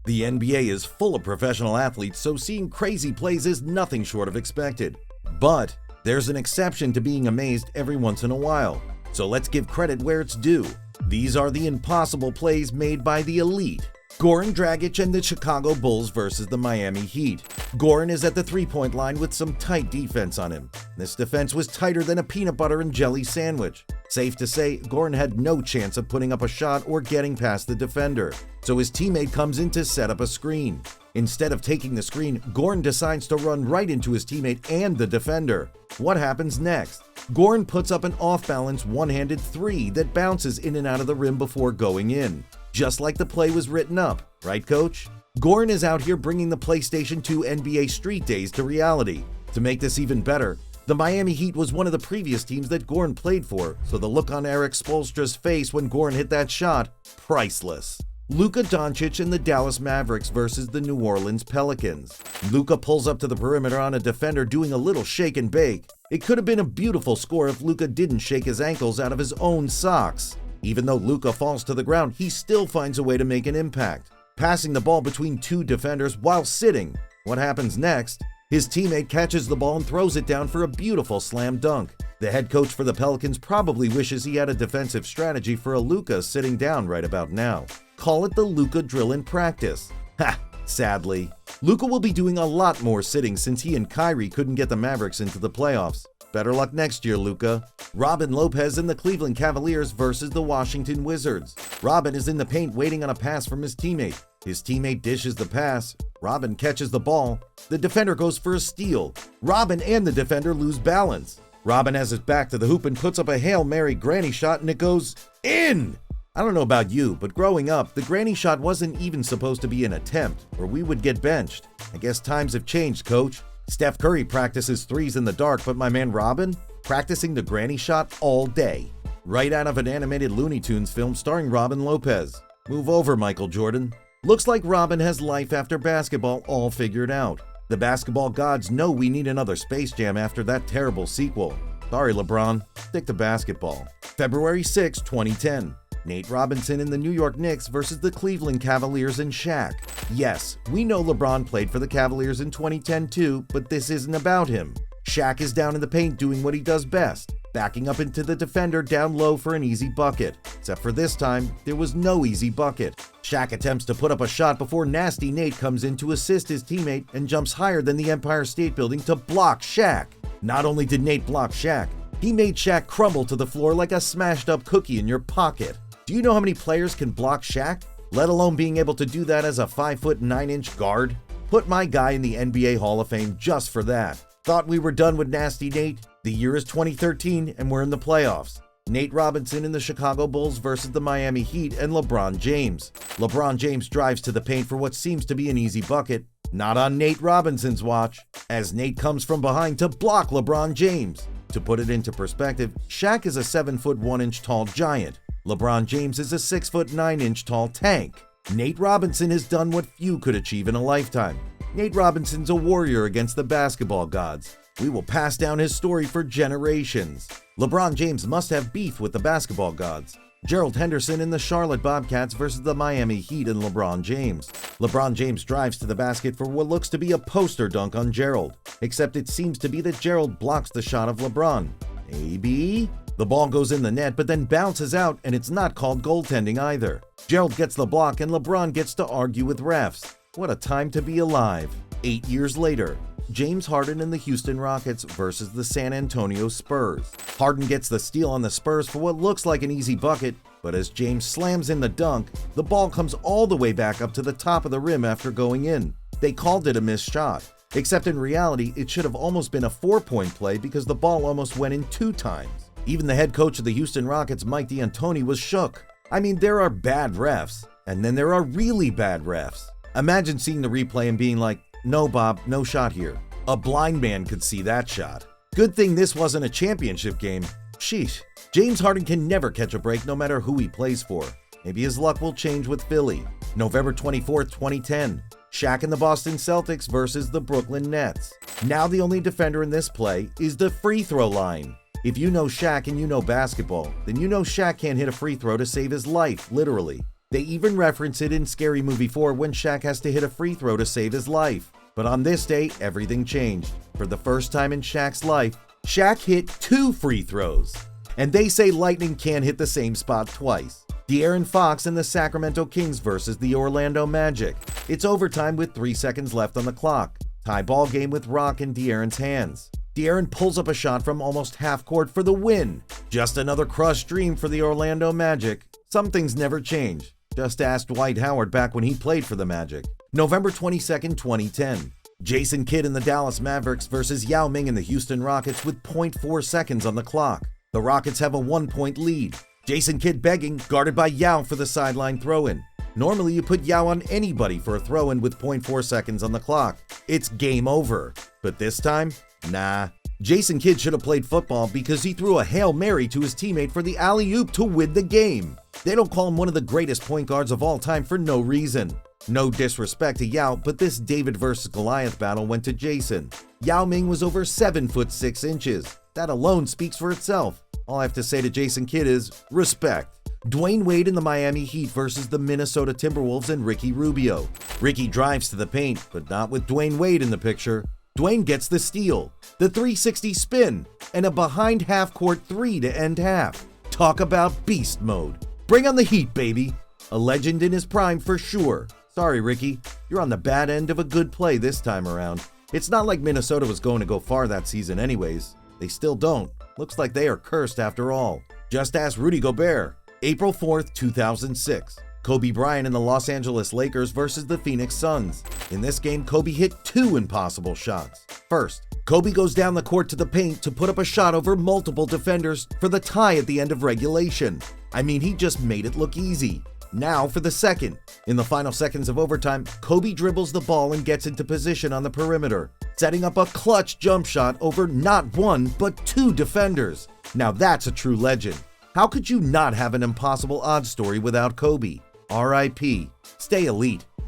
The NBA is full of professional athletes, so seeing crazy plays is nothing short of expected. But there's an exception to being amazed every once in a while. So let's give credit where it's due. These are the impossible plays made by the elite. Goran Dragic and the Chicago Bulls versus the Miami Heat. Goran is at the three-point line with some tight defense on him. This defense was tighter than a peanut butter and jelly sandwich. Safe to say, Goran had no chance of putting up a shot or getting past the defender. So his teammate comes in to set up a screen. Instead of taking the screen, Goran decides to run right into his teammate and the defender. What happens next? Goran puts up an off-balance one-handed three that bounces in and out of the rim before going in. Just like the play was written up, right coach? Goran is out here bringing the PlayStation 2 NBA Street Days to reality. To make this even better, the Miami Heat was one of the previous teams that Goran played for, so the look on Erik Spoelstra's face when Goran hit that shot, priceless. Luka Doncic and the Dallas Mavericks versus the New Orleans Pelicans. Luka pulls up to the perimeter on a defender doing a little shake and bake. It could have been a beautiful score if Luka didn't shake his ankles out of his own socks. Even though Luka falls to the ground, he still finds a way to make an impact, passing the ball between two defenders while sitting. What happens next? His teammate catches the ball and throws it down for a beautiful slam dunk. The head coach for the Pelicans probably wishes he had a defensive strategy for a Luka sitting down right about now. Call it the Luka drill in practice. Ha! Sadly, Luka will be doing a lot more sitting since he and Kyrie couldn't get the Mavericks into the playoffs. Better luck next year, Luka. Robin Lopez and the Cleveland Cavaliers versus the Washington Wizards. Robin is in the paint waiting on a pass from his teammate. His teammate dishes the pass. Robin catches the ball. The defender goes for a steal. Robin and the defender lose balance. Robin has his back to the hoop and puts up a Hail Mary granny shot and it goes in! I don't know about you, but growing up, the granny shot wasn't even supposed to be an attempt, or we would get benched. I guess times have changed, coach. Steph Curry practices threes in the dark, but my man Robin? Practicing the granny shot all day. Right out of an animated Looney Tunes film starring Robin Lopez. Move over, Michael Jordan. Looks like Robin has life after basketball all figured out. The basketball gods know we need another Space Jam after that terrible sequel. Sorry, LeBron. Stick to basketball. February 6, 2010. Nate Robinson and the New York Knicks versus the Cleveland Cavaliers and Shaq. Yes, we know LeBron played for the Cavaliers in 2010 too, but this isn't about him. Shaq is down in the paint doing what he does best, backing up into the defender down low for an easy bucket. Except for this time, there was no easy bucket. Shaq attempts to put up a shot before Nasty Nate comes in to assist his teammate and jumps higher than the Empire State Building to block Shaq. Not only did Nate block Shaq, he made Shaq crumble to the floor like a smashed up cookie in your pocket. Do you know how many players can block Shaq? Let alone being able to do that as a 5'9" guard? Put my guy in the NBA Hall of Fame just for that. Thought we were done with Nasty Nate? The year is 2013 and we're in the playoffs. Nate Robinson and the Chicago Bulls versus the Miami Heat and LeBron James. LeBron James drives to the paint for what seems to be an easy bucket. Not on Nate Robinson's watch, as Nate comes from behind to block LeBron James. To put it into perspective, Shaq is a 7'1" tall giant. LeBron James is a 6'9" tall tank. Nate Robinson has done what few could achieve in a lifetime. Nate Robinson's a warrior against the basketball gods. We will pass down his story for generations. LeBron James must have beef with the basketball gods. Gerald Henderson and the Charlotte Bobcats versus the Miami Heat and LeBron James. LeBron James drives to the basket for what looks to be a poster dunk on Gerald, except it seems to be that Gerald blocks the shot of LeBron. Maybe? The ball goes in the net but then bounces out and it's not called goaltending either. Gerald gets the block and LeBron gets to argue with refs. What a time to be alive. 8 years later, James Harden and the Houston Rockets versus the San Antonio Spurs. Harden gets the steal on the Spurs for what looks like an easy bucket, but as James slams in the dunk, the ball comes all the way back up to the top of the rim after going in. They called it a missed shot, except in reality it should have almost been a 4-point play because the ball almost went in 2 times. Even the head coach of the Houston Rockets, Mike D'Antoni, was shook. I mean, there are bad refs, and then there are really bad refs. Imagine seeing the replay and being like, "No, Bob, no shot here." A blind man could see that shot. Good thing this wasn't a championship game. Sheesh. James Harden can never catch a break no matter who he plays for. Maybe his luck will change with Philly. November 24th, 2010. Shaq and the Boston Celtics versus the Brooklyn Nets. Now the only defender in this play is the free throw line. If you know Shaq and you know basketball, then you know Shaq can't hit a free throw to save his life, literally. They even reference it in Scary Movie 4 when Shaq has to hit a free throw to save his life. But on this day, everything changed. For the first time in Shaq's life, Shaq hit 2 free throws. And they say lightning can't hit the same spot twice. De'Aaron Fox and the Sacramento Kings versus the Orlando Magic. It's overtime with 3 seconds left on the clock. Tie ball game with rock in De'Aaron's hands. De'Aaron pulls up a shot from almost half court for the win. Just another crushed dream for the Orlando Magic. Some things never change. Just ask Dwight Howard back when he played for the Magic. November 22nd, 2010. Jason Kidd and the Dallas Mavericks versus Yao Ming and the Houston Rockets with 0.4 seconds on the clock. The Rockets have a 1-point lead. Jason Kidd begging, guarded by Yao for the sideline throw-in. Normally you put Yao on anybody for a throw-in with 0.4 seconds on the clock. It's game over. But this time, nah. Jason Kidd should have played football because he threw a Hail Mary to his teammate for the alley-oop to win the game. They don't call him one of the greatest point guards of all time for no reason. No disrespect to Yao, but this David versus Goliath battle went to Jason. Yao Ming was over 7 foot 6 inches. That alone speaks for itself. All I have to say to Jason Kidd is respect. Dwayne Wade and the Miami Heat versus the Minnesota Timberwolves and Ricky Rubio. Ricky drives to the paint, but not with Dwayne Wade in the picture. Dwayne gets the steal, the 360 spin, and a behind half-court 3 to end half. Talk about beast mode. Bring on the Heat, baby. A legend in his prime for sure. Sorry, Ricky, you're on the bad end of a good play this time around. It's not like Minnesota was going to go far that season anyways. They still don't. Looks like they are cursed after all. Just ask Rudy Gobert. April 4th, 2006. Kobe Bryant and the Los Angeles Lakers versus the Phoenix Suns. In this game, Kobe hit 2 impossible shots. First, Kobe goes down the court to the paint to put up a shot over multiple defenders for the tie at the end of regulation. I mean, he just made it look easy. Now for the second. In the final seconds of overtime, Kobe dribbles the ball and gets into position on the perimeter, setting up a clutch jump shot over not 1 but 2 defenders. Now that's a true legend. How could you not have an impossible odds story without Kobe? R.I.P. Stay elite.